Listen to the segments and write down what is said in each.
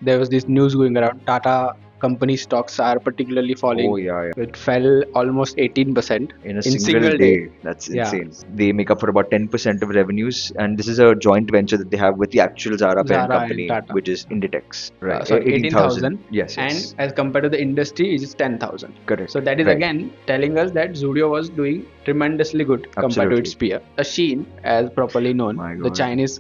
there was this news going around. Tata company stocks are particularly falling. Oh yeah, yeah. It fell almost 18% In a in single day. day. That's Yeah, insane. They make up for about 10% of revenues, and this is a joint venture that they have with the actual Zara parent Zara and company, Tata. which is Inditex. Right. Sorry, 18,000. 18,000, Yes, and yes. as compared to the industry, it is 10,000. So Correct. that is Right. again telling us that Zudio was doing tremendously good compared to its Absolutely. peer. The Shein, as properly known, My the God. Chinese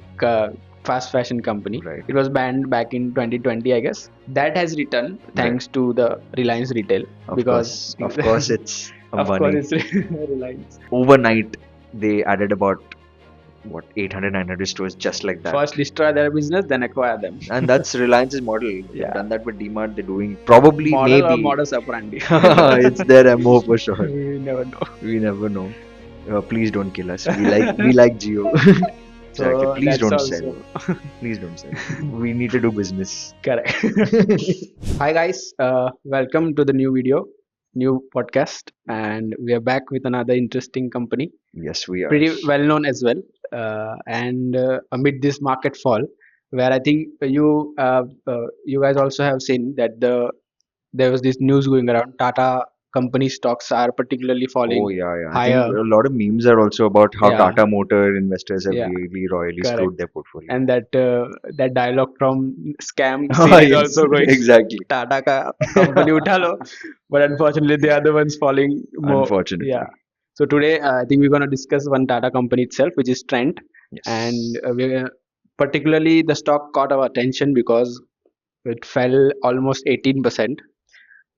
fast fashion company, Right. it was banned back in 2020, I guess. That has returned Right. thanks to the Reliance Retail because Of course, it's of course Ambani. it's Reliance. Overnight, they added about what 800, 900 stores just like that. First destroy their business, then acquire them. And that's Reliance's model. They've Yeah, done that with DMart. They're doing probably, model or maybe. modus operandi. It's their MO for sure. We never know. We never know. Please don't kill us. We like Geo. Exactly. So Please that's don't sell. also Please don't sell. We need to do business. correct. Hi guys, welcome to the new video, new podcast, and we are back with another interesting company, Yes, we are. pretty well known as well. And amid this market fall, where I think you guys also have seen that there was this news going around. Tata company stocks are particularly Oh falling yeah, yeah. I think higher. a lot of memes are also about how Yeah, Tata Motor investors have yeah, really royally correct. screwed their portfolio. And that dialogue from Scam Ah, series yes, also going. exactly. Tata ka company उठा लो, but unfortunately they are the ones falling more. Yeah. Unfortunately. So today I think we're gonna discuss one Tata company itself, which is Trent, and Yes. particularly the stock caught our attention because it fell almost 18%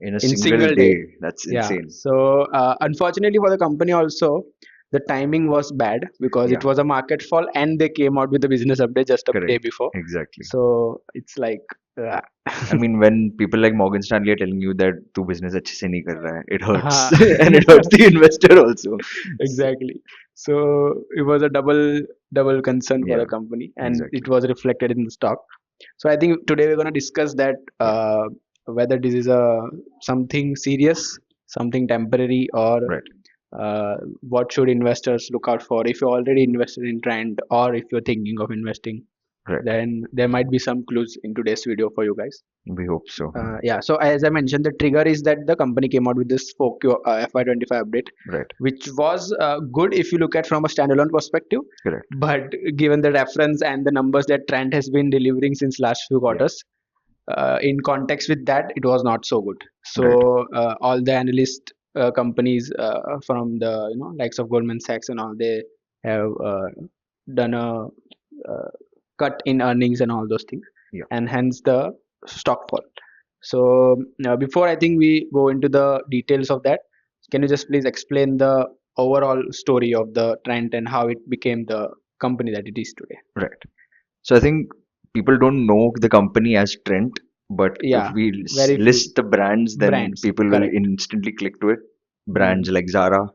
In a in single single day. day. That's Yeah. insane. So unfortunately for the company also, the timing was bad because Yeah, it was a market fall and they came out with the business update just a day correct. before. Exactly. So it's like uh, I mean, when people like Morgan Stanley are telling you that तू business अच्छे से नहीं कर रहा है, it hurts, हाँ, and it hurts the investor also. So, exactly. So it was a double concern for yeah, the company, and it exactly. was reflected in the stock. So I think today we're going to discuss that Yeah, whether this is a something serious, something temporary, or right, what should investors look out for if you're already invested in Trend or if you're thinking of investing. right. Then there might be some clues in today's video for you guys. We hope so. Yeah, so as I mentioned, the trigger is that the company came out with this 4Q FY25 update, Right, which was good if you look at from a standalone perspective. correct. But given the reference and the numbers that Trent has been delivering since last few Yeah, quarters, in context with that, it was not so good. right. So all the analyst companies from the likes of Goldman Sachs and all, they have done a cut in earnings and all those things, Yeah. and hence the stock fall. So before I think we go into the details of that, can you just please explain the overall story of the Trent and how it became the company that it is today? Right. So I think people don't know the company as Trent, but if Yeah, we very few list the brands, then brands. people will Correct. instantly click to it. Mm, Brands like Zara,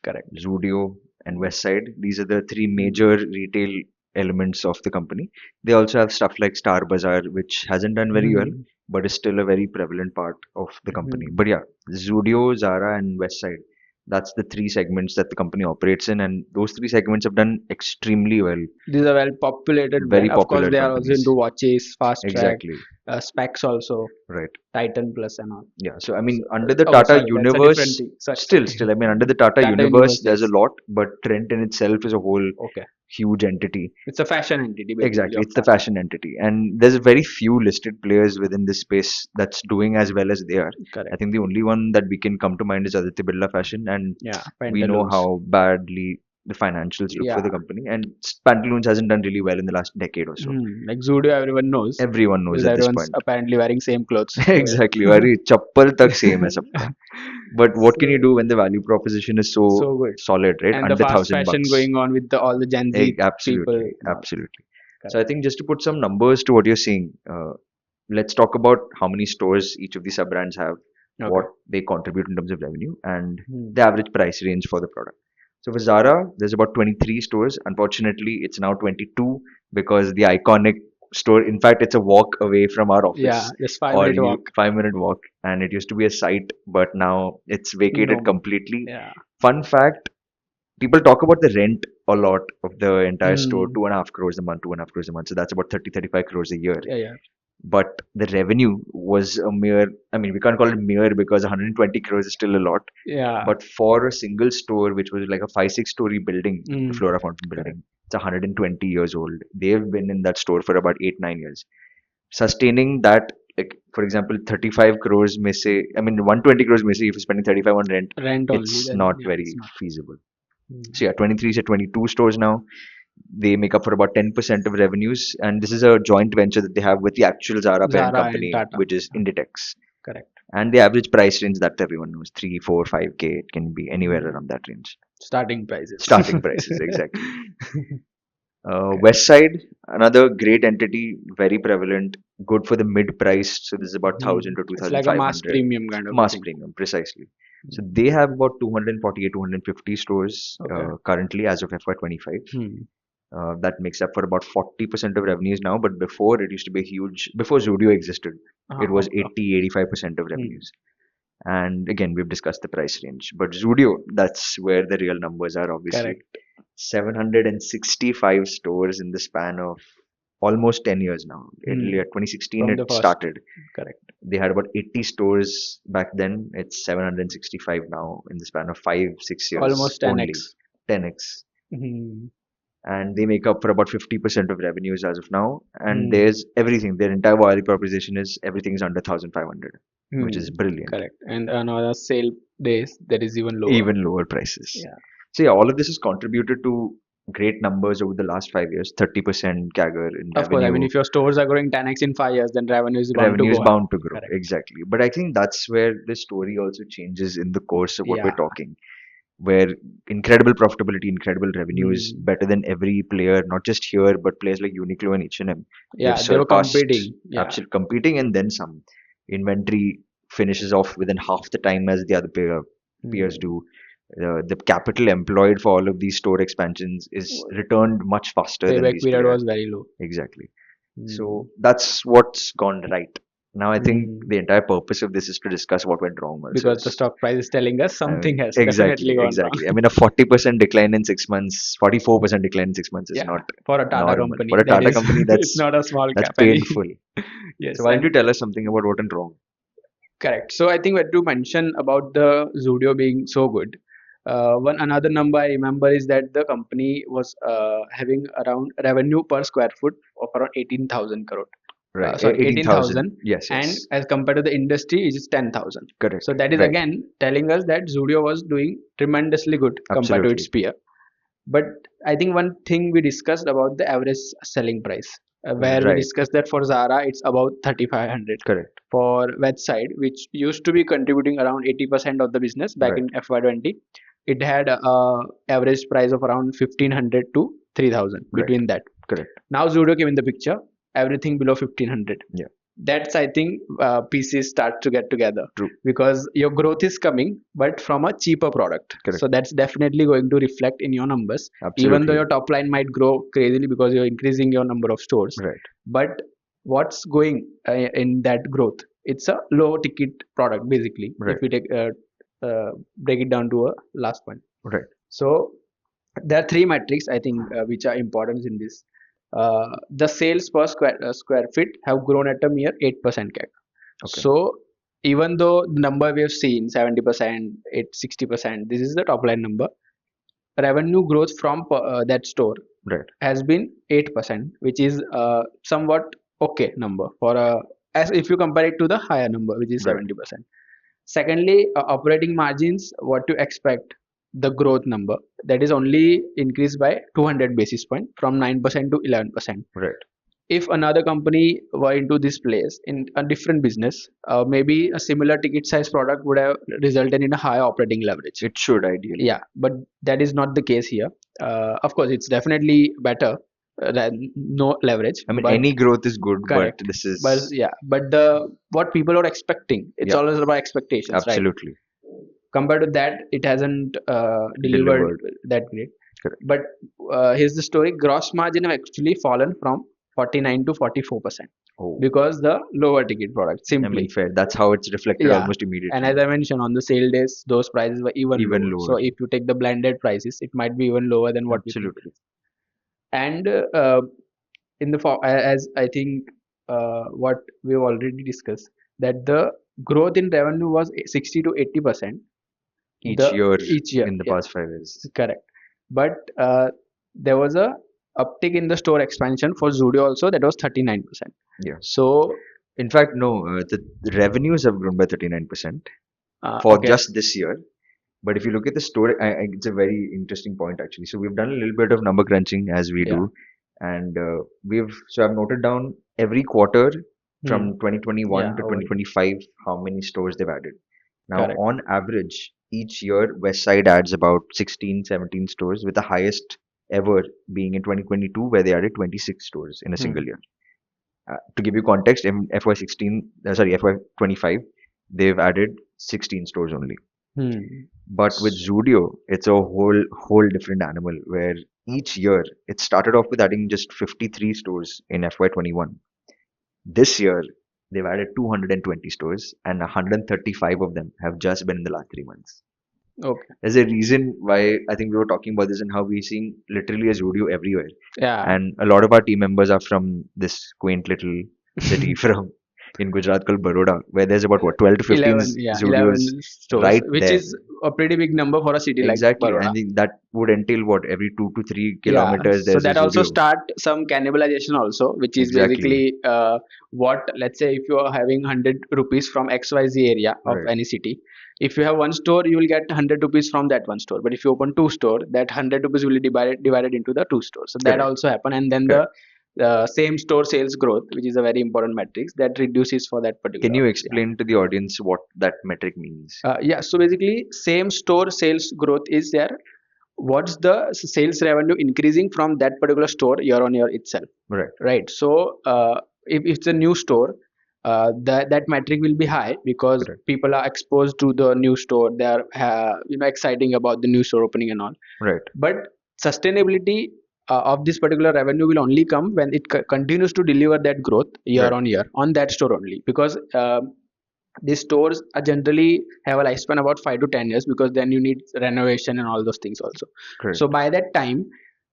correct. Zudio, and Westside. These are the three Mm, major retail elements of the company. They also have stuff like Star Bazaar, which hasn't done very well, mm, but is still a very prevalent part of the company. mm. But yeah, Zudio, Zara, and Westside. That's the three segments that the company operates in, and those three segments have done extremely well. These are well populated Very brand. Of course, popular they are also companies. into watches, fast track, Exactly. specs also, Right. Titan Plus and all. Yeah. So I mean, So, under the oh, Tata sorry, that's a different universe, thing. Sorry, still, I mean, under the Tata Tata universe, Universe, there's a yes. lot, but Trent in itself is a whole Okay, huge entity. it's a fashion entity basically Exactly, of it's the Tata. fashion entity, and there's very few listed players within this space that's doing as well as they are. I Correct. think the only one that we can come to mind is Aditya Birla Fashion, and Yeah, we know pantaloons. how badly the financials look for Yeah, the company, and Pantaloons hasn't done really well in the last decade or so. like Zudio, everyone knows Everyone knows because at this everyone's point. apparently wearing same clothes. Exactly, very chappal tak same hai sabka. But what can you So do when the value proposition is so so good. solid, right? And the Under fast thousand fashion bucks. going on with all the Gen Z people Absolutely, and all. absolutely. So I Correct. think just to put some numbers to what you're seeing, let's talk about how many stores each of these sub brands have, Okay. what they contribute in terms of revenue, and Hmm. the average price range for the product. So for Zara, there's about 23 stores. Unfortunately, it's now 22 because the iconic store, in fact, it's a walk away from our Yeah, office, just or 5 minute you walk. 5 minute walk, and it used to be a site, but now it's No vacated more. completely. Yeah. Fun fact, people talk about the rent a lot of the entire store, Hmm. 2.5 crores a month, 2.5 crores a month. So that's about 30, 35 crores a year. Yeah, yeah. but the revenue was a mere, I mean, we can't call it mere because 120 crores is still a lot. Yeah. But for a single store, which was like a 5-6 story building, the Mm. Flora Fountain Correct. building, it's 120 years old. They've been in that store for about 8-9 years. Sustaining that, like for example, 35 crores may say, I mean, 120 crores may say if you're spending 35 on rent, Rent only, it's then not yeah, it's very not. feasible. Mm. So yeah, 23 to 22 stores now. They make up for about 10% of revenues, and this is a joint venture that they have with the actual Zara parent Zara and company, Tata. which is Inditex. Correct. And the average price range that everyone knows, 3, 4, 5K. It can be anywhere Mm. around that range. Starting prices. Starting prices, exactly. Correct. West Side, another great entity, very prevalent, good for the mid price. So this is about 1000 Mm. to It's like a mass 2500. premium kind of a Mass thing. premium, precisely. So Mm. they have about 248, 250 stores Okay. currently as of FY25. Hmm. That makes up for about 40% of revenues now, but before it used to be huge. Before Zudio existed, it was Okay. 80-85% of Hmm. revenues. And again, we've discussed the price range. But Zudio, that's where the real numbers are, obviously. Correct. 765 stores in the span of almost 10 years now. Hmm. Earlier, 2016, From it the first. started. Correct. They had about 80 stores back then. It's 765 now in the span of 5-6 years Almost only. 10x. 10x. Hmm. And they make up for about 50% of revenues as of now. And Hmm. there's everything. Their entire value proposition is everything is under 1500, which Hmm. is brilliant. Correct. And on other sale days, that is even lower. Even lower prices. Yeah. So yeah, all of this has contributed to great numbers over the last 5 years. 30% CAGR in Of course, I mean, revenue. if your stores are growing 10x in 5 years, then revenue is bound to Revenue is go up. bound to grow. Correct. Exactly. But I think that's where the story also changes in the course of what we're Yeah. talking. Where incredible profitability, incredible revenues, Hmm. better than every player, not just here, but players like Uniqlo and H&M. They've Yeah, they were surpassed, competing. Yeah. absolutely competing, and then some. Inventory finishes off within half the time as the other peers Hmm. do. The capital employed for all of these store expansions is returned much faster than Payback these period players. was very low. Exactly. Hmm. So that's what's gone right. Now I think Hmm. the entire purpose of this is to discuss what went wrong also. Because the stock price is telling us I something mean, has exactly, definitely gone wrong. exactly. I mean, a 40% decline in 6 months, 44% decline in 6 months is Yeah, not for a Tata normal. For company, a that Tata is, company, it's not a small that's cap any. painful. So Yes, why don't you and tell us something about what went wrong? correct. So I think what to mention about the Zudio being so good. One another number I remember is that the company was having around revenue per square foot of around 18,000 crore. Right, Sorry, 18,000. 18,000, Yes, and yes, as compared to the industry, it is 10,000. correct. So that is Right, again telling us that Zudio was doing tremendously good compared to its absolutely. peer. But I think one thing we discussed about the average selling price, where we Right, discussed that for Zara it's about 3,500. correct. For website, which used to be contributing around 80% of the business back Right, in FY20, it had a average price of around 1,500 to 3,000 right, between that. correct. Now Zudio came in the picture, everything below 1,500. Yeah, That's I think pieces start to get together true. because your growth is coming, but from a cheaper product. Correct. So that's definitely going to reflect in your numbers, even though Absolutely. your top line might grow crazily because you're increasing your number of stores. Right, But what's going in that growth? It's a low ticket product basically. If right, we take break it down to a last point. right. So there are three metrics I think which are important in this. The sales per square feet have grown at a mere 8% CAGR. Okay. So even though the number we have seen 70%, 60%, this is the top line number. Revenue growth from that store Right, has been 8%, which is somewhat okay number for a, as if you compare it to the higher number, which is right. 70%. Secondly, operating margins, what to expect, the growth number that is only increased by 200 basis point from 9% to 11%. Right. If another company were into this place in a different business, maybe a similar ticket size product would have resulted in a higher operating leverage. It should ideally. Yeah, but that is not the case here. Of course, it's definitely better than no leverage, I mean, but any growth is good, but correct. this But is, yeah, but the what people are expecting, it's yeah, always about expectations, right? absolutely Compared to that, it hasn't delivered delivered. that great. Correct. But here's the story: gross margin have actually fallen from 49 to 44% Oh, because the lower ticket product I mean, simply. fair. That's how it's reflected Yeah, almost and immediately. as I mentioned, on the sale days, those prices were even Even lower. So lower. if you take the blended prices, it might be even lower than what we think it Absolutely. is. And in the as I think what we've already discussed, that the growth in revenue was 60 to 80% Each year each year. in the Yeah, past 5 years. correct. But there was a uptick in the store expansion for Zudio also, that was 39%. Yeah. So In fact, no, the revenues have grown by 39% for okay. just this year. But if you look at the store, it's a very interesting point actually. So we've done a little bit of number crunching as we Yeah. do, and so I've noted down every quarter Hmm. from 2021 Yeah, to over. 2025 how many stores they've added. Now, Correct. on average, each year Westside adds about 16, 17 stores, with the highest ever being in 2022, where they added 26 stores in a single Hmm. year. To give you context, in FY25, they've added 16 stores only. Hmm. But with Zudio, it's a whole different animal where each year it started off with adding just 53 stores in FY21. This year they've added 220 stores, and 135 of them have just been in the last 3 months. Okay. There's a reason why I think we were talking about this and how we're seeing literally a Zudio everywhere. Yeah. And a lot of our team members are from this quaint little city from in Gujarat called Baroda, where there's about what 12 to 15 11, yeah, Zudios 11 stores, right which there. is a pretty big number for a city like Exactly. I Baroda. think that would entail what every 2 to 3 Yeah, kilometers so there's a that also Zudio. start some cannibalization also, which is Exactly. basically what, let's say if you are having 100 rupees from XYZ area of Right. any city, if you have one store, you will get 100 rupees from that one store. But if you open two store, that 100 rupees will be divided into the two stores. So that Correct. also happen, and then Correct. the same store sales growth, which is a very important metrics, that reduces for that Can particular. you Yeah. explain to the audience what that metric means? Yeah, so basically, same store sales growth is there. What's the sales revenue increasing from that particular store year on year itself, Right. right? So if it's a new store, that metric will be high because Correct. people are exposed to the new store. They are exciting about the new store opening and all. Right. But sustainability of this particular revenue will only come when it continues to deliver that growth year Right. on year on that store only, because these stores are generally have a lifespan about 5 to 10 years, because then you need renovation and all those things also. So Correct. by that time,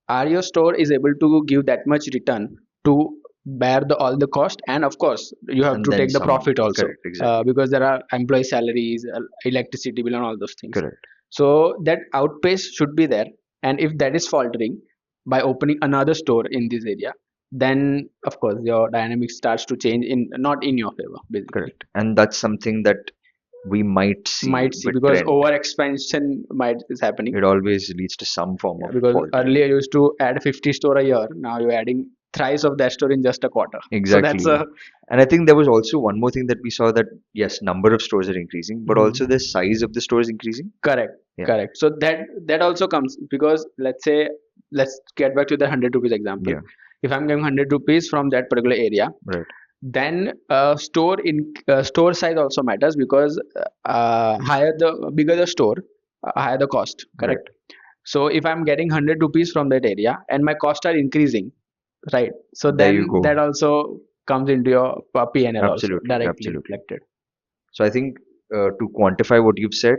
are your store is able to give that much return to bear all the cost, and of course you have And to then take the some. profit also, Correct. Exactly. because there are employee salaries, electricity bill and all those things. Correct. So that outpace should be there, and if that is faltering by opening another store in this area, then of course your dynamics starts to change in not in your favor basically. Correct. And that's something that we might see Might see, with because trend. over expansion might is happening. It always leads to some form Yeah, of because faltering. earlier you used to add 50 store a year, now you're adding thrice of that store in just a quarter. So that's Exactly. a And I think there was also one more thing that we saw, that yes, number of stores are increasing, but also Mhm. the size of the store is increasing. Correct, Yeah. correct. So that also comes because let's say, let's get back to the 100 rupees example. Yeah. If I'm getting 100 rupees from that particular area, Right. then store size also matters, because higher the bigger the store, higher the cost. Right. Correct. So if I'm getting 100 rupees from that area and my costs are increasing, right? So There you then go. that also comes into your P&L also Absolutely. directly Absolutely. reflected. So I think to quantify what you've said,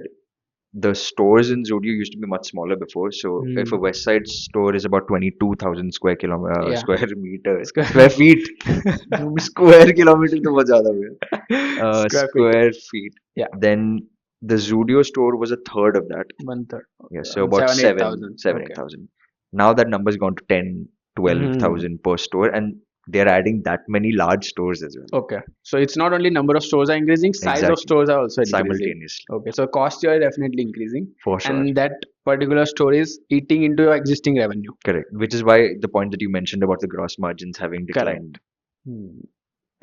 the stores in Zudio used to be much smaller before. So if a Mm, West Side store is about 22,000 yeah. square meters, square feet, square kilometers to बहुत ज़्यादा हो गया. Square feet. Square feet. Yeah, Then the Zudio store was a third of that. 1/3. Yeah, Okay, so around about 7 8,000. Okay. 8,000. Now that number's gone to 10, Hmm. 12,000 per store, and they're adding that many large stores as well. Okay. So it's not only number of stores are increasing, size of Exactly. stores are also increasing. Simultaneously. Okay. So cost here is definitely increasing, For sure. and that particular store is eating into your existing revenue. Correct. Which is why the point that you mentioned about the gross margins having Correct. declined. Hmm.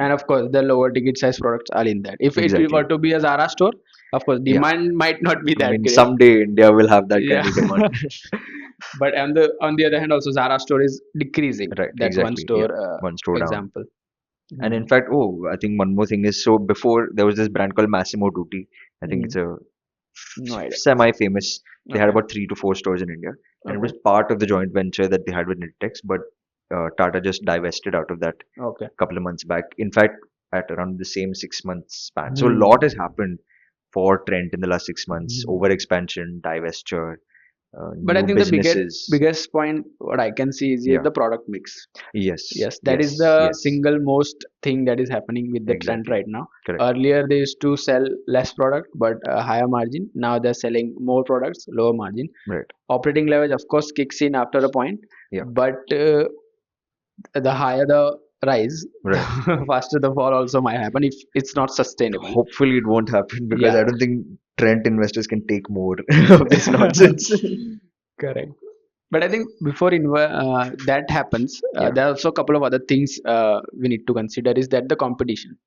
And of course, the lower ticket size products are in that. If it Exactly. were to be a Zara store, of course, Yeah. demand might not be I that mean, great. someday India will have that Yeah. kind of demand. But on the other hand, also Zara store is decreasing. Right. That one Exactly. Yeah. store One store down. example. And in fact, I think one more thing is, so before there was this brand called Massimo Dutti. I think Mm. it's a No idea. semi-famous. They had Okay. about 3 to 4 stores in India, and it was Okay. part of the joint venture that they had with Nitex. But Tata just divested out of that Okay. a couple of months back. In fact, at around the same 6 months span. So a Hmm. lot has happened for Trent in the last 6 months. Hmm. Over expansion, divestiture, But I new think the businesses. biggest point what I can see is here Yeah. the product mix. Yes. Yes, that is Yes. the Yes. single most thing that is happening with the trend Exactly. right now. Correct. Earlier they used to sell less product but higher margin. Now they're selling more products, lower margin. Right. Operating leverage of course kicks in after a point, Yeah. but the higher the rise, Right. the faster the fall also might happen if it's not sustainable. Hopefully it won't happen because Yeah. I don't think Trent investors can take more of this nonsense. Correct. But I think before that happens, Yeah. there are also a couple of other things we need to consider is that the competition.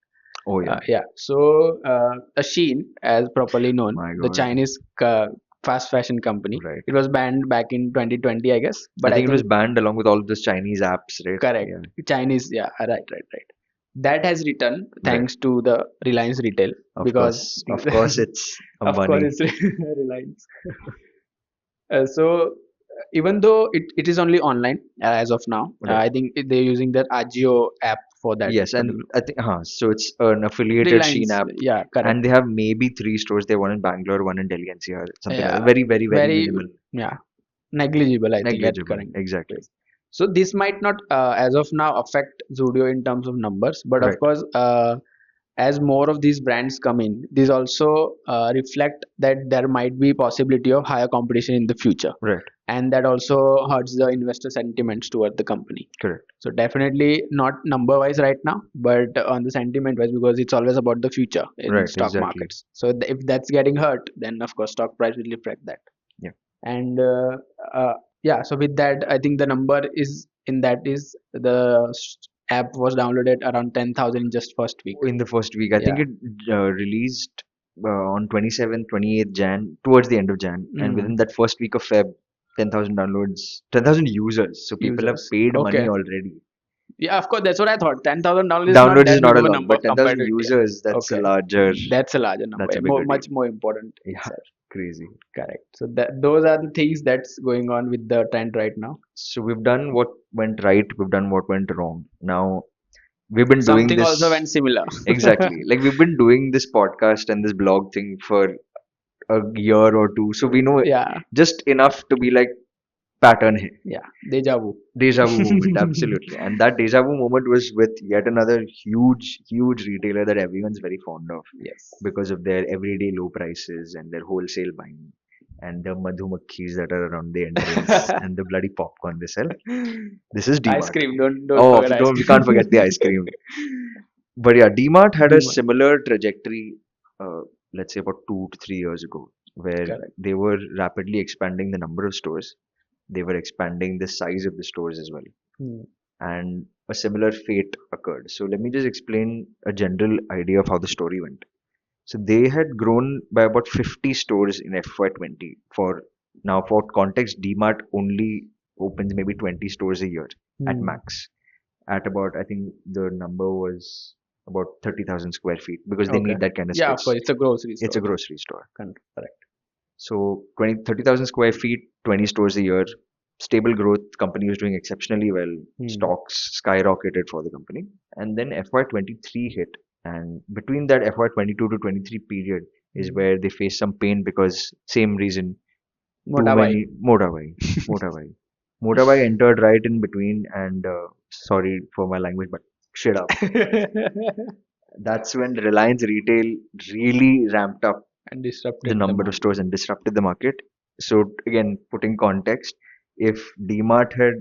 Oh yeah. Yeah. So a Shein, as properly known, My the God. Chinese fast fashion company, Right. it was banned back in 2020, I guess. I But I think it was think banned along with all of those Chinese apps, right? correct. Yeah. Chinese, yeah, right. That has returned Right. thanks to the Reliance Retail because Of course, it's of course Ambani. it's Reliance. So even though it is only online as of now, Right. I think they're using that Agio app for that Yes, and particular I think, so it's an affiliated Shein Reliance. app, Yeah, correct. and they have maybe three stores. They have one in Bangalore, one in Delhi NCR, something like that. Yeah, Very, very, very very minimal, yeah negligible I think at negligible. current Exactly. place. So this might not as of now affect Zudio in terms of numbers, but of Right. course as more of these brands come in, these also reflect that there might be possibility of higher competition in the future, Right. and that also hurts the investor sentiments toward the company. Correct. So definitely not number wise right now, but on the sentiment wise, because it's always about the future in Right. stock Exactly. markets. So if that's getting hurt, then of course stock price will reflect that. Yeah. And uh, yeah, so with that, I think the number is in that is the app was downloaded around 10,000 in just first week. In the first week, I think Yeah. it released on 27th, 28th Jan, towards the end of Jan, and within Mm, that first week of Feb, 10,000 downloads, 10,000 users. So people have users. paid money Okay. already. Yeah, of course, that's what I thought. 10,000 dollars is not Downloads is that big not a of a lot, number but compared 10,000 to India. users, that's a Okay, larger, that's a larger number, that's a more bigger deal. much more important Yeah, itself. crazy. Correct. So that those are the things that's going on with the trend right now. So we've done what went right, we've done what went wrong. Now we've been doing Something also this went similar. exactly. Like we've been doing this podcast and this blog thing for a year or two, so we know Yeah, just enough to be like pattern hai. yeah, deja vu. Deja vu moment, absolutely. And that deja vu moment was with yet another huge, huge retailer that everyone's very fond of Yes. because of their everyday low prices and their wholesale buying and the madhumakkis that are around the entrance and the bloody popcorn they sell. This is Ice DMart. cream, don't Oh, forget ice don't we cream. can't forget the ice cream. But yeah, DMart had a Demand. similar trajectory, let's say about 2 to 3 years ago, where Correct. they were rapidly expanding the number of stores. They were expanding the size of the stores as well. Hmm. And a similar fate occurred. So let me just explain a general idea of how the story went. So they had grown by about 50 stores in FY20. For now, for context, DMart only opens maybe 20 stores a year at Hmm. max. At about, I think the number was about 30,000 square feet because they Okay. need that kind of Yeah, of space. course, it's a grocery It's a store. grocery store. Correct. So 30,000 square feet, 20 stores a year, stable growth, company was doing exceptionally well, Hmm. stocks skyrocketed for the company. And then FY23 hit. And between that FY22 to 23 period is Hmm. where they faced some pain because same reason, too Motabai. many Motabai. Motabai entered right in between and sorry for my language, but shit up. That's when Reliance Retail really ramped up And the disrupted the number of market. stores and disrupted the market. So again, putting context, if DMart had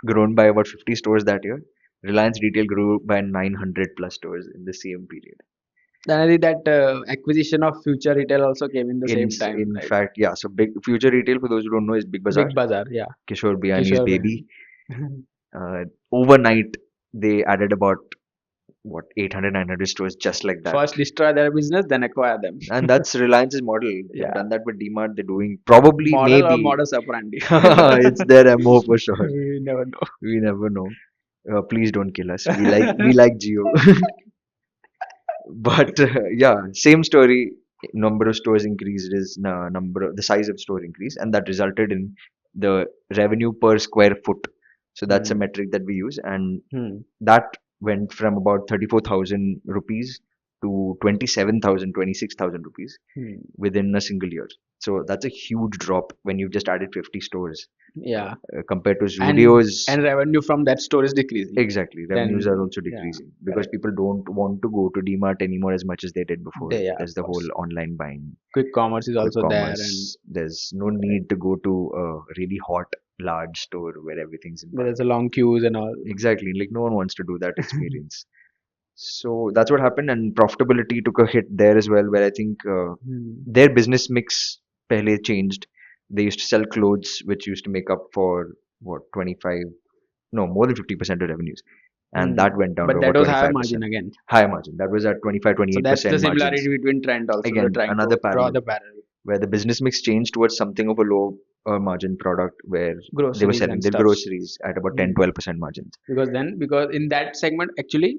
grown by about 50 stores that year, Reliance Retail grew by 900 plus stores in the same period. Then I think that acquisition of Future Retail also came in the same time, In right? fact, yeah. So big Future Retail, for those who don't know, is Big Bazaar, Big Bazaar, yeah. Kishore Biani's Kishore baby. Bayani. Overnight, they added about what 800, 900 stores just like that. First destroy their business, then acquire them. And that's Reliance's model. They've Yeah. done that with DMart. They're doing probably Model or maybe modus operandi. it's their MO for sure. We never know. We never know. Please don't kill us. We like Geo. But yeah, same story. Number of stores increased is number of the size of store increase, and that resulted in the revenue per square foot. So that's a Hmm. metric that we use, and Hmm. that went from about 34,000 rupees to to 27,000, 26,000 rupees Hmm. within a single year. So that's a huge drop when you've just added 50 stores Yeah, compared to and Zudio's. revenue from that store is decreasing. Exactly, revenues are Then also yeah, decreasing because correct. people don't want to go to DMart anymore as much as they did before. They, yeah, of There's the whole course. online buying, Quick commerce is quick also there, and commerce. There's no need to go to a really hot, large store where everything's in bulk. there's a long queues and all. Exactly, like no one wants to do that experience. So that's what happened, and profitability took a hit there as well, where I think Hmm. their business mix pehle changed. They used to sell clothes, which used to make up for what 25, no, more than 50% of revenues, and Hmm. that went down to But that about was higher margin 25%. again. Higher margin. That was at 25, So that's the 28% similarity margins. between trend also. They're Again, trying another to draw parallel the parallel. where the business mix changed towards something of a low margin product where they were Groceries selling and their stuffs. groceries at about 10, Hmm. 12% margins. Because in that segment actually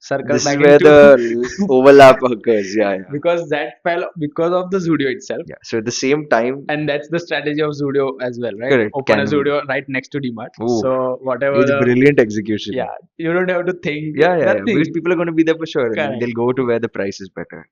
circle This is back where into the overlap occurs. Yeah, yeah, because that fell because of the Zudio itself. yeah. So at the same time, And that's the strategy of Zudio as well, right? correct, Open a can, Zudio right next to DMart. oh, So whatever it's the, brilliant execution. yeah, you don't have to think Yeah, yeah, yeah. Because nothing. people are going to be there for sure, and then Correct. they'll go to where the price is better.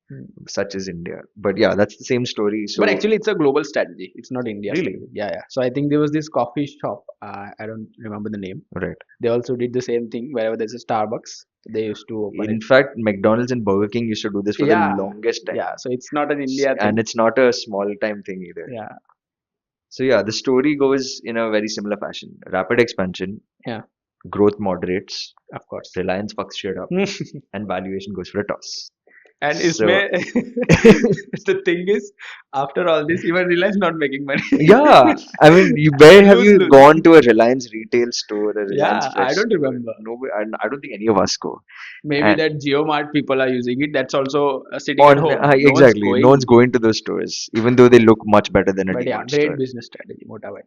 Hmm. Such as India. But yeah, that's the same story. But So actually, it's a global strategy. It's not India really, strategy. Yeah, yeah. So I think there was this coffee shop. I don't remember the name. right. They also did the same thing. Wherever there's a Starbucks, they used to open it. In fact, McDonald's and Burger King used to do this for the Yeah, longest time. yeah. So it's not an India And thing. it's not a small time thing either. Yeah, So yeah, the story goes in a very similar fashion. Rapid expansion, yeah. growth moderates, Of course. Reliance fucks shit up, and valuation goes for a toss. And So इसमें the thing is, after all this, even Reliance not making money. yeah, I mean, you where have Lose you lose. gone to a Reliance retail store, a Reliance Yeah, I Fresh don't store? remember. No, I don't think any of us go. Maybe And that GeoMart people are using it. That's also sitting at on home. No one's exactly, no one's going. going to those stores, even though they look much better than a But yeah, DMart great store. business strategy, mota bhai.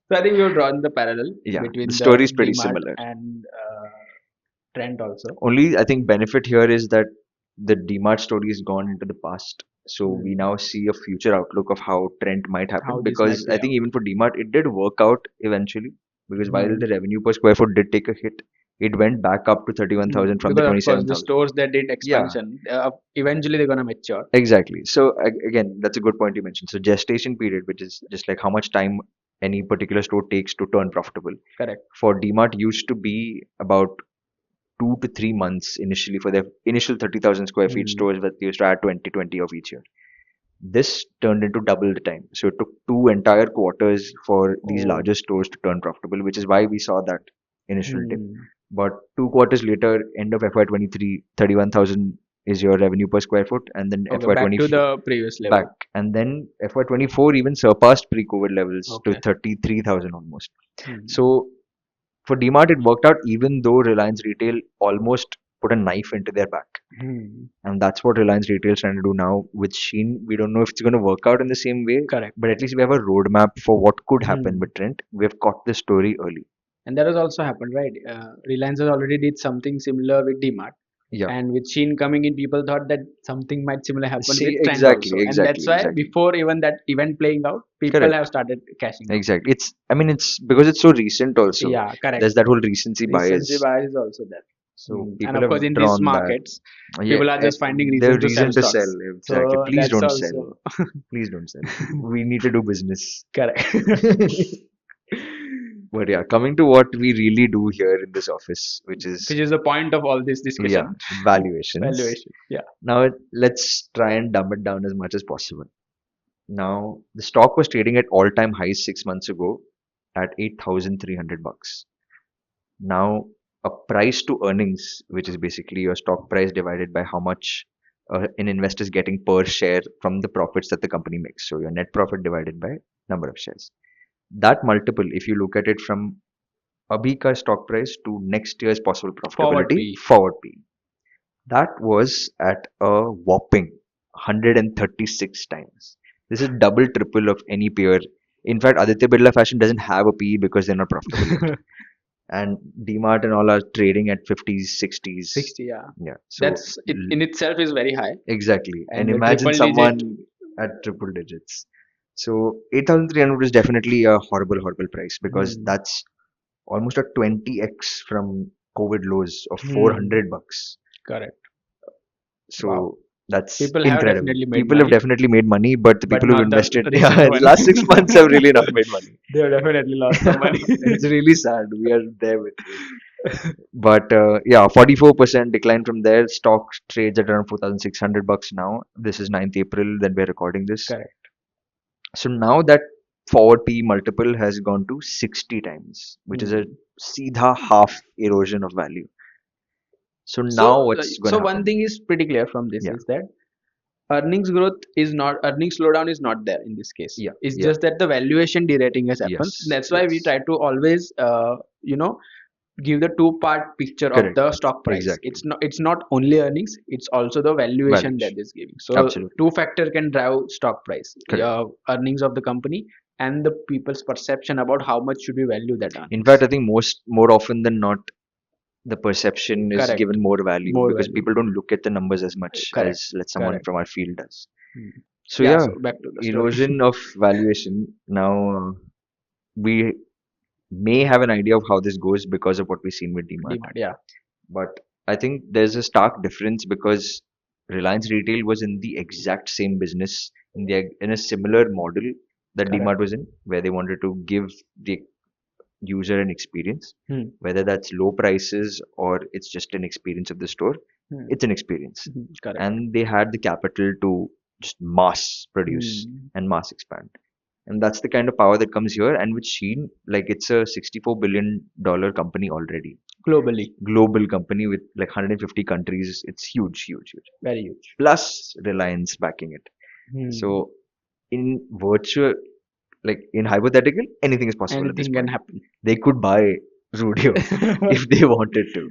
So I think we've drawn the parallel Yeah, the between the story is pretty DMart similar. and Trent also. Only I think benefit here is that the DMart story has gone into the past. So we Hmm. now see a future outlook of how Trent might happen How this might because I play think out. even for DMart it did work out eventually because while the Hmm. revenue per square foot did take a hit, it went back up to 31,000 from the Because of course the 27,000. stores that did Yeah, expansion, eventually they're gonna mature. exactly. So again, that's a good point you mentioned. So gestation period, which is just like how much time any particular store takes to turn profitable. Correct. For DMart used to be about 2 to 3 months initially for their initial 30,000 square feet Hmm. stores that they used to add 20 of each year. This turned into double the time. So it took 2 entire quarters for these Oh. larger stores to turn profitable, which is why we saw that initial dip. Hmm. But 2 quarters later, end of FY23, 31,000 is your revenue per square foot, and then Okay, back to FY24 the previous level. back, and then FY24 even surpassed pre-COVID levels to Okay. 33,000 almost. Hmm. So for DMart, it worked out even though Reliance Retail almost put a knife into their back. Hmm. And that's what Reliance Retail is trying to do now with Sheen. We don't know if it's going to work out in the same way, Correct. but at least we have a roadmap for what could happen Hmm. with Trent. We have caught the story early. And that has also happened, right? Reliance has already did something similar with DMart. Yeah. And with Sheen coming in, people thought that something might similar happen See, with Trent also. exactly, And that's exactly, why exactly. before even that event playing out, people have Correct. started cashing out. Exactly. I mean, it's because it's so recent also. Yeah, correct. There's that whole recency Recency bias. bias is also there. So And people of have course, in these drawn that. markets, Yeah, people are just finding their reason to sell reason to sell. stocks. Exactly. So Please that's don't sell. also Please don't sell. We need to do business. correct. But yeah, coming to what we really do here in this office, which is Which is the point of all this yeah, discussion. valuations. Valuation. Yeah. Now let's try and dumb it down as much as possible. Now the stock was trading at all-time highs 6 months ago at 8,300 bucks. Now a price to earnings, which is basically your stock price divided by how much an investor is getting per share from the profits that the company makes. So your net profit divided by number of shares. That multiple, if you look at it from abhi ka stock price to next year's possible Forward profitability, P. forward P. That was at a whopping 136 times. This is double, triple of any peer. In fact, Aditya Birla Fashion doesn't have a PE because they're not profitable yet. And DMart and all are trading at 50s, 60s. 60, yeah. Yeah. So That's it in itself is very high. exactly. And And the imagine triple digit, someone at triple digits. So 8,300 is definitely a horrible, horrible price because hmm, that's almost a 20x from COVID lows of Hmm. $400. Correct. Wow. So that's People have incredible. definitely made People have money, definitely made money, but the but people who've not the invested, recent yeah, the one. last 6 months have really not made money. They have definitely lost some money. It's really sad. We are there with you. But yeah, 44% decline from there. Stock trades at around $4,600 now. This is 9th April that we're recording this. Correct. So now that forward P multiple has gone to 60 times, which is a Hmm. seedha half erosion of value. So now So, what's going so to one happen? thing is pretty clear from this Yeah, is that earnings slowdown is not there in this case. yeah, It's yeah. just that the valuation derating has happened. Yes, That's why we yes. try to always, give the two-part picture of Correct. the stock price. Exactly. It's not only earnings; it's also the valuation that Valuation. is giving. So Absolutely. two factor can drive stock price, Correct. earnings of the company and the people's perception about how much should we value that In fact, I earnings. think more often than not, the perception is Correct. given more value More because value. people don't look at the numbers as much Correct. as let someone Correct. from our field does. Hmm. So Yeah. yeah, So back to the story. erosion of valuation. Now we may have an idea of how this goes because of what we've seen with DMart. Demand. Yeah. But I think there's a stark difference because Reliance Retail was in the exact same business in a similar model that Correct. DMart was in, where they wanted to give the user an experience, Hmm. whether that's low prices or it's just an experience of the store. Hmm. It's an experience, Correct. and they had the capital to just mass produce Hmm. and mass expand. And that's the kind of power that comes here. And with Shein, like it's a $64 billion company already, Globally, global company with like 150 countries. It's huge, huge, huge. very huge. Plus Reliance backing it. Hmm. So in virtual, like in hypothetical, anything is possible at this Anything can point. happen. They could buy Zudio if they wanted to,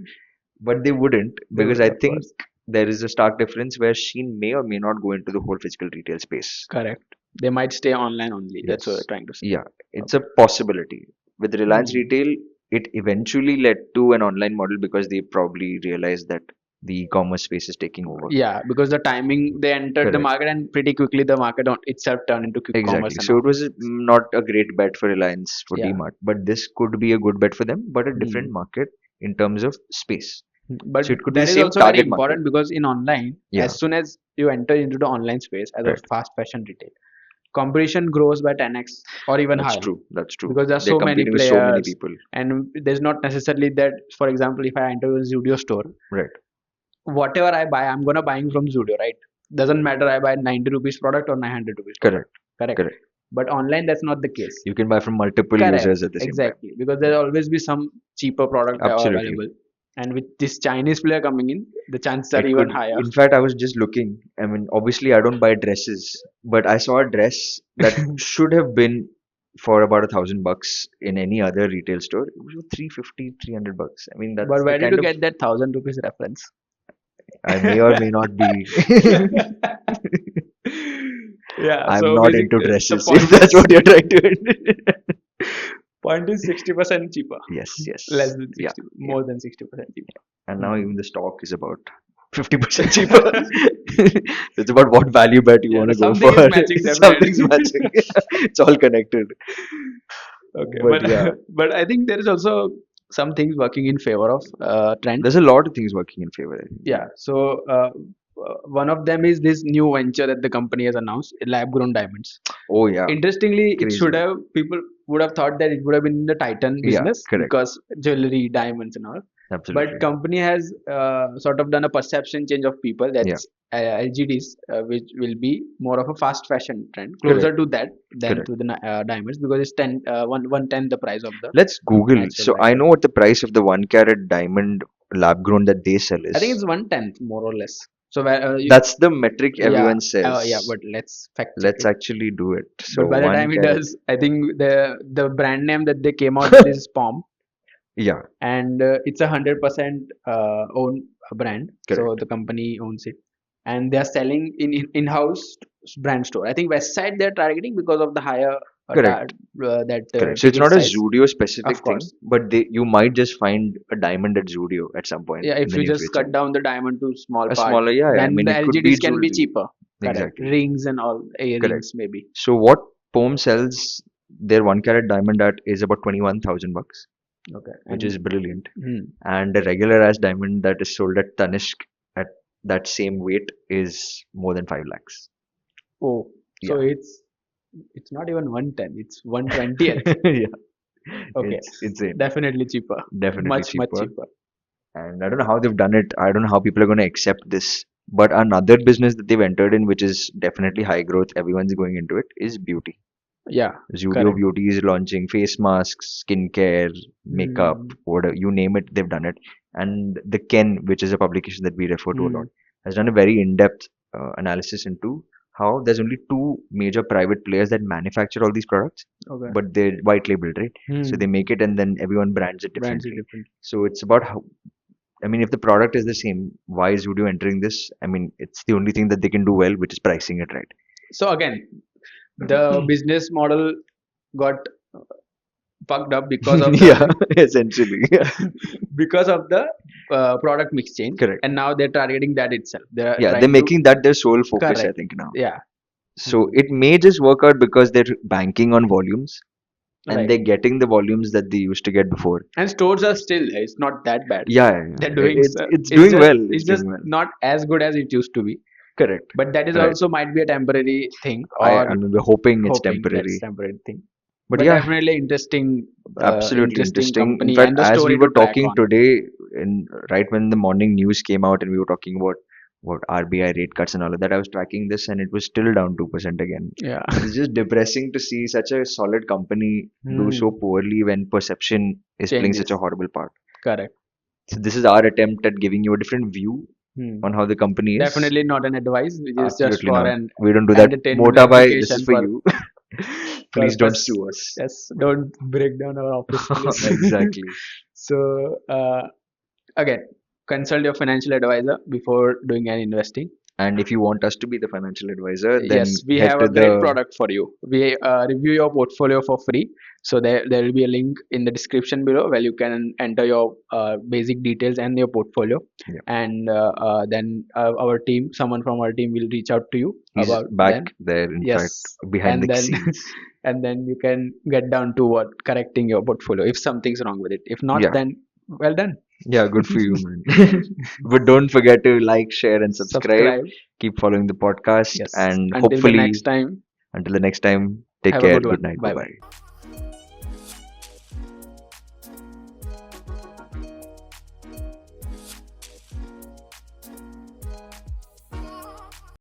but they wouldn't They because would, I of think course. there is a stark difference where Shein may or may not go into the whole physical retail space. Correct. They might stay online only. That's what we're Yes. trying to say. Yeah, it's a Okay. possibility. With Reliance Hmm. Retail, it eventually led to an online model because they probably realized that the e-commerce space is taking over. Yeah, because the timing they entered the Correct. market and pretty quickly the market itself turned into quick commerce Exactly. and So all. it was not a great bet for Reliance for Yeah. DMart, but this could be a good bet for them, but a different Hmm. market in terms of space. But So it could be the that is same also very target market. important because in online, Yeah, as soon as you enter into the online space as a right. fast fashion retail, competition grows by 10x or even That's higher true. That's true. because there are They're so many competing with so many players people. and there's not necessarily that, for example, if I enter a Zudio store, Right. whatever I buy, I'm gonna buying from Zudio, right? Doesn't matter I buy 90 rupees product or 900 rupees product. Correct. Correct. Correct. But online that's not the case. You can buy from multiple Correct. users at the same time. Exactly. Because there'll always be some cheaper product Absolutely. available. And with this Chinese player coming in, the chances are It even could, higher. in fact, I was just looking. I mean, obviously, I don't buy dresses, but I saw a dress that should have been for about $1,000 in any other retail store. It was 350, $300. I mean, that's But the where did you kind of get that 1,000 rupees reference? I may or may not be. Yeah, I'm so not basic into the dresses, if point that's is what you're trying to. point is 60% cheaper. Yes, Less yes. than Yeah, 60, yeah. more than 60% cheaper. And now Hmm. even the stock is about 50% cheaper. It's about what value bet you Yeah, want to go something for. is matching Something's definitely. matching. It's all connected. Okay, But yeah, but I think there is also some things working in favor of trend. there's a lot of things working in favor, I think. Yeah, so one of them is this new venture that the company has announced, lab grown diamonds. Oh yeah, Interestingly, it crazy. should have people would have thought that it would have been in the Titan Yeah, business correct. because jewelry, diamonds, and all. Absolutely. But company has sort of done a perception change of people. Yeah, That's LGDs, which will be more of a fast fashion trend, correct, closer to that than correct. to the diamonds because it's 1/10 the price of the Let's Google. natural So I diamond. know what the price of the 1 carat diamond lab grown that they sell I think is. it's 1/10 more or less. So where That's the metric yeah, everyone yeah, says. but let's fact check Let's it. actually do it. So But by the one time he carat. does, I think the brand name that they came out with is Palm, Yeah, and it's 100% own brand. So correct. the company owns it, and they are selling in-house brand store. I think West Side they're targeting because of the higher Correct. that Correct. So it's ticket not a size. Zudio Of specific thing, course, but you might just find a diamond at Zudio at some point yeah. in If the you near just future. cut down the diamond to small A part, smaller, yeah, yeah. I then mean, the it could be LGDs can be jewelry. cheaper. Correct, Exactly. rings and all Correct. earrings maybe. So what Pome sells their 1 carat diamond at is about $21,000. Okay. which And is brilliant. hmm. And a regular ass diamond that is sold at Tanishq at that same weight is more than 5 lakhs. Oh, so Yeah. it's not even 110, it's 120th. Yeah. Okay. It's insane. Definitely cheaper. Definitely Much cheaper. cheaper. And I don't know how they've done it. I don't know how people are going to accept this. But another business that they've entered in, which is definitely high growth, everyone's going into it, is beauty. Yeah, Zudio correct. Beauty is launching face masks, skincare, makeup, Hmm. whatever you name it, they've done it. And the Ken, which is a publication that we refer to a Hmm. lot, has done a very in-depth analysis into how there's only two major private players that manufacture all these products, Okay. but they're white labeled, right? So they Hmm. make it and then everyone brands it Brands it differently. different. So it's about how, I mean, if the product is the same, why is Zudio entering this? I mean, it's the only thing that they can do well, which is pricing it right. So again, the business model got fucked up because of the Yeah, essentially. Yeah, because of the product mix change, correct. and now they're targeting that itself. They're Yeah, they're trying to making that their sole focus, I correct. think, now. Yeah. So Hmm. it may just work out because they're banking on volumes and Right. they're getting the volumes that they used to get before. And stores are still, it's not that bad. Yeah, yeah, They're yeah. doing It's it's doing just well. It's it's just doing well. not as good as it used to be. Correct. But that is Right. also might be a temporary thing, I or mean, we're hoping it's hoping that's temporary. temporary thing. But But yeah, definitely absolutely interesting interesting. In company fact, and the as we story were to track talking on. today, in right when the morning news came out, and we were talking about what RBI rate cuts and all of that, I was tracking this, and it was still down 2% again. Yeah. It's just depressing to see such a solid company do so Hmm. poorly when perception is playing such a Changes. horrible part. Correct. So this is our attempt at giving you a different view Hmm. on how the company is. Definitely not an advice, which is just Absolutely for not. an We don't do that. entertainment Mota bhai, this is verification for you. Please don't purpose. sue us. Yes, don't break down our office, please. Exactly. So again, consult your financial advisor before doing any investing. And if you want us to be the financial advisor, then Yes, we head have to a great the product for you. We review your portfolio for free. So there will be a link in the description below where you can enter your basic details and your portfolio. yeah. And then our team, someone from our team will reach out to you He's about back then. there, in fact, Yes. behind And the then scenes. and then you can get down to what correcting your portfolio if something's wrong with it. If not, Yeah, then well done. yeah, good for you, man. But don't forget to like, share, and subscribe. Subscribe. Keep following the podcast, Yes. and Until the next hopefully, time, until the next time, take have a care. good Good one. night. Bye Bye bye. bye.